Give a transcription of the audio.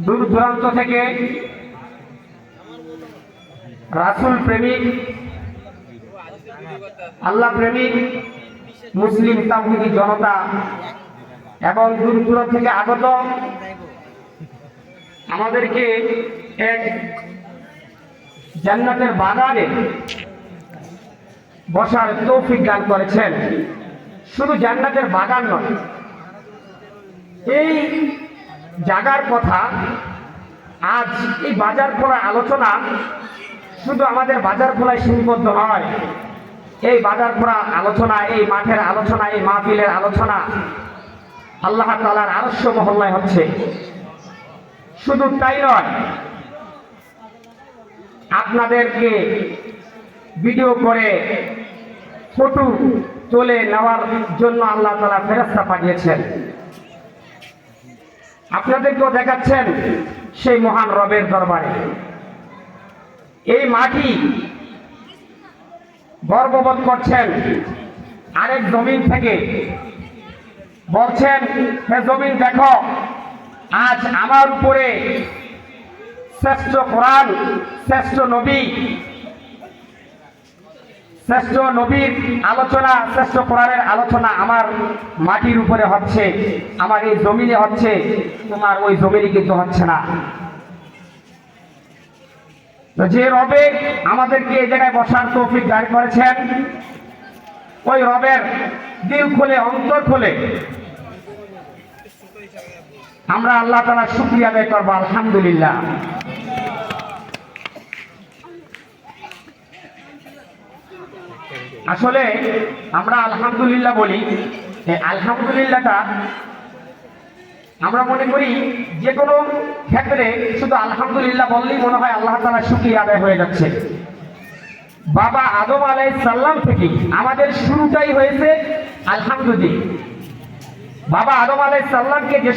দূর দূরান্ত থেকে রাসূল প্রেমিক, আল্লাহ প্রেমিক মুসলিম তাওহীদি জনতা এবং দূর দূরান্ত থেকে আগত আমাদেরকে এক জান্নাতের বাগানে বসার তৌফিক দান করেছেন। শুধু জান্নাতের বাগান নয়, এই জায়গার কথা আজ এই বাজার খোলা আলোচনা শুধু আমাদের বাজার খোলায় সীমাবদ্ধ নয়। এই বাজার খোলা আলোচনা, এই মাঠের আলোচনা, এই মাহফিলের আলোচনা আল্লাহ তাআলার আরশ মহল্লায় হচ্ছে। শুধু তাই নয়, আপনাদেরকে ভিডিও করে ফটো তুলে নেওয়ার জন্য আল্লাহ তাআলা ফেরেশতা পাঠিয়েছেন। আপনাদেরকেও দেখাচ্ছেন সেই মহান রবের দরবারে। এই মাটি গর্ববোধ করছেন আরেক জমিন থেকে, বলছেন হে জমিন দেখো, আজ আমার উপরে শ্রেষ্ঠ কোরআন, শ্রেষ্ঠ নবীর আলোচনা, শ্রেষ্ঠ কোরআনের আলোচনা আমার মাটির উপরে হচ্ছে, আমার এই জমিনে হচ্ছে, তোমার ওই জমিনে কিন্তু হচ্ছে না। যে রবে আমাদেরকে এই জায়গায় বসার তৌফিক দান করেছেন, ওই রবের দিল খুলে, অন্তর খুলে আমরা আল্লাহ তাআলার শুকরিয়া আদায় করব। আলহামদুলিল্লাহ। আসলে আমরা আলহামদুলিল্লাহ বলি, এই আলহামদুলিল্লাহটা আমরা মনে করি যে কোনো ক্ষেত্রে শুধু আলহামদুলিল্লাহ বললেই মনে হয় আল্লাহ তাআলার শুকরিয়া আদায় হয়ে যাচ্ছে। বাবা আদম আলাইহিস সালাম থেকে আমাদের শুরুটাই হয়েছে আলহামদুলিল্লাহ। বাবা আদম আলাইহিস সালামকে